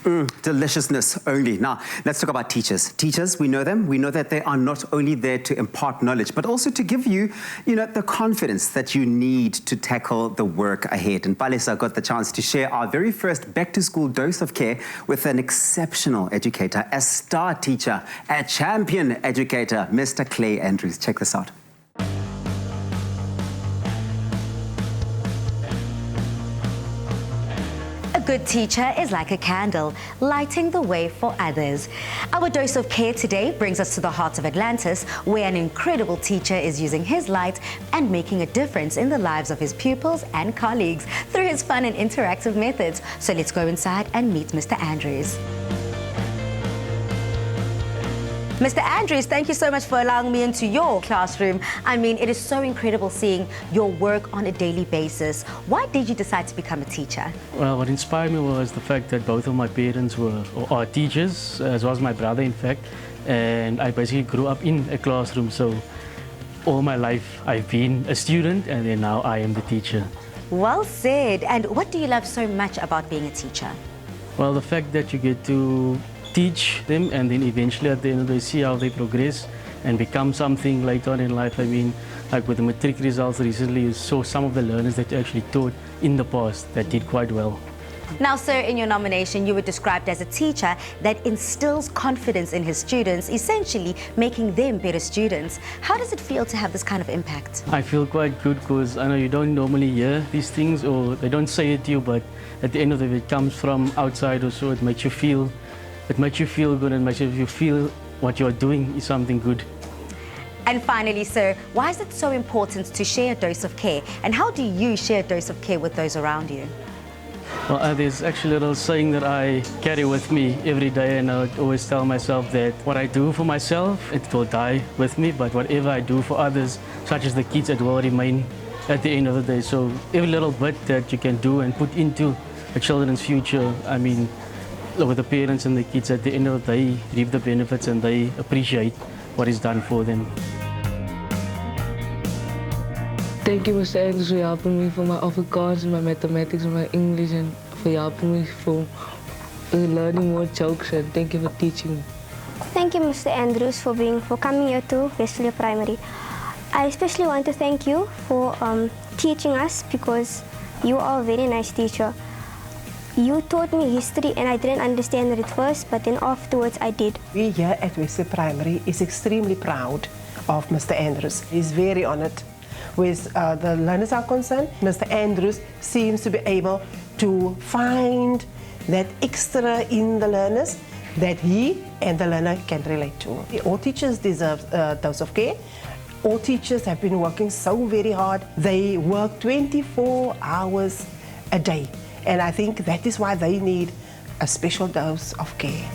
Deliciousness only. Now, let's talk about teachers. Teachers, we know them. We know that they are not only there to impart knowledge, but also to give you, the confidence that you need to tackle the work ahead. And Palesa got the chance to share our very first back-to-school dose of care with an exceptional educator, a star teacher, a champion educator, Mr. Clay Andrews. Check this out. A good teacher is like a candle, lighting the way for others. Our dose of care today brings us to the heart of Atlantis, where an incredible teacher is using his light and making a difference in the lives of his pupils and colleagues through his fun and interactive methods. So let's go inside and meet Mr. Andrews. Mr. Andrews, thank you so much for allowing me into your classroom. I mean, it is so incredible seeing your work on a daily basis. Why did you decide to become a teacher? Well, what inspired me was the fact that both of my parents are teachers, as well as my brother, in fact. And I basically grew up in a classroom, so all my life I've been a student, and then now I am the teacher. Well said. And what do you love so much about being a teacher? Well, the fact that you get to teach them, and then eventually at the end of the day see how they progress and become something later on in life. I mean, like with the matric results recently, you saw some of the learners that you actually taught in the past that did quite well. Now, sir, in your nomination, you were described as a teacher that instills confidence in his students, essentially making them better students. How does it feel to have this kind of impact? I feel quite good because I know you don't normally hear these things, or they don't say it to you, but at the end of the day, it comes from outside or so. It makes you feel good and makes you feel what you're doing is something good. And finally, sir, why is it so important to share a dose of care? And how do you share a dose of care with those around you? Well, there's actually a little saying that I carry with me every day, and I always tell myself that what I do for myself, it will die with me, but whatever I do for others, such as the kids, it will remain at the end of the day. So every little bit that you can do and put into the children's future, I mean, with the parents and the kids, at the end of the day, reap the benefits and they appreciate what is done for them. Thank you, Mr. Andrews, for helping me for my Afrikaans and my mathematics and my English, and for helping me for learning more jokes, and thank you for teaching me. Thank you, Mr. Andrews, for coming here to Westfield Primary. I especially want to thank you for teaching us, because you are a very nice teacher. You taught me history and I didn't understand it at first, but then afterwards I did. We here at Westfield Primary is extremely proud of Mr. Andrews. He's very honored. With the learners are concerned, Mr. Andrews seems to be able to find that extra in the learners that he and the learner can relate to. All teachers deserve a dose of care. All teachers have been working so very hard. They work 24 hours a day. And I think that is why they need a special dose of care.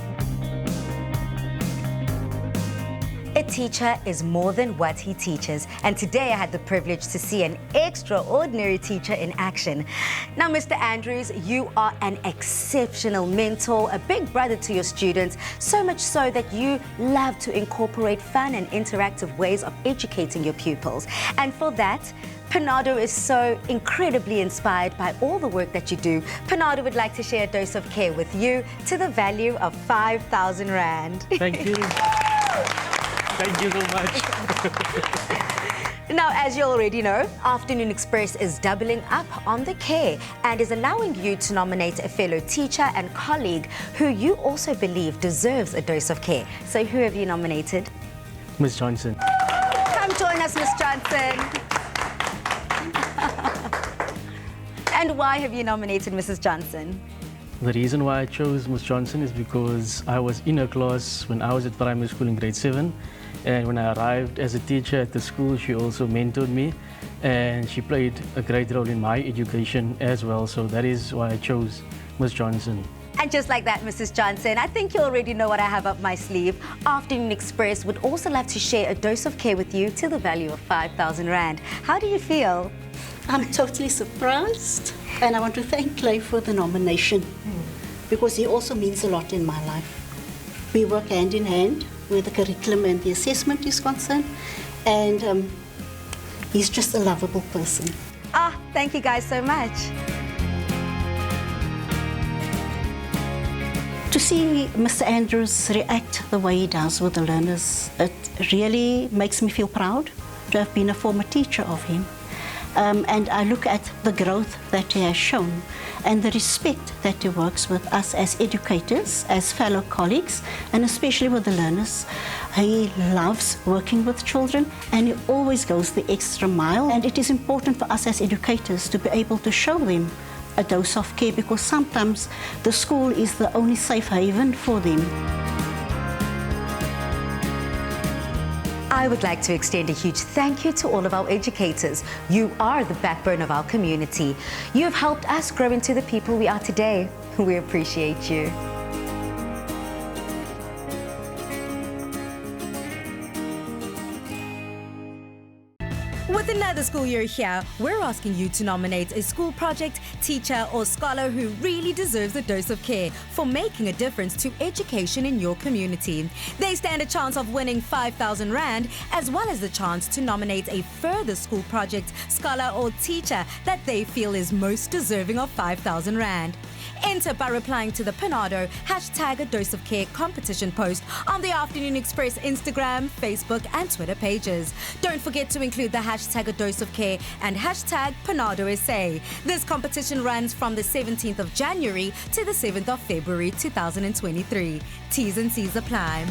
A teacher is more than what he teaches, and today I had the privilege to see an extraordinary teacher in action. Now, Mr. Andrews, you are an exceptional mentor, a big brother to your students, so much so that you love to incorporate fun and interactive ways of educating your pupils. And for that, Panado is so incredibly inspired by all the work that you do. Panado would like to share a dose of care with you to the value of 5,000 Rand. Thank you. Thank you so much. Now, as you already know, Afternoon Express is doubling up on the care and is allowing you to nominate a fellow teacher and colleague who you also believe deserves a dose of care. So who have you nominated? Ms. Johnson. Come join us, Ms. Johnson. And why have you nominated Mrs. Johnson? The reason why I chose Ms. Johnson is because I was in her class when I was at primary school in grade 7. And when I arrived as a teacher at the school, she also mentored me. And she played a great role in my education as well. So that is why I chose Ms. Johnson. And just like that, Mrs. Johnson, I think you already know what I have up my sleeve. Afternoon Express would also love to share a dose of care with you to the value of 5,000 Rand. How do you feel? I'm totally surprised, and I want to thank Clay for the nomination because he also means a lot in my life. We work hand in hand where the curriculum and the assessment is concerned, and he's just a lovable person. Thank you guys so much. To see Mr. Andrews react the way he does with the learners, it really makes me feel proud to have been a former teacher of him. And I look at the growth that he has shown and the respect that he works with us as educators, as fellow colleagues, and especially with the learners. He loves working with children and he always goes the extra mile. And it is important for us as educators to be able to show them a dose of care, because sometimes the school is the only safe haven for them. I would like to extend a huge thank you to all of our educators. You are the backbone of our community. You have helped us grow into the people we are today. We appreciate you. With another school year here, we're asking you to nominate a school project, teacher or scholar who really deserves a dose of care for making a difference to education in your community. They stand a chance of winning 5,000 Rand, as well as the chance to nominate a further school project, scholar or teacher that they feel is most deserving of 5,000 Rand. Enter by replying to the Panado #ADoseOfCare competition post on the Afternoon Express Instagram, Facebook and Twitter pages. Don't forget to include the #ADoseOfCare and #PanadoSA. This competition runs from the 17th of January to the 7th of February 2023. T's and C's apply.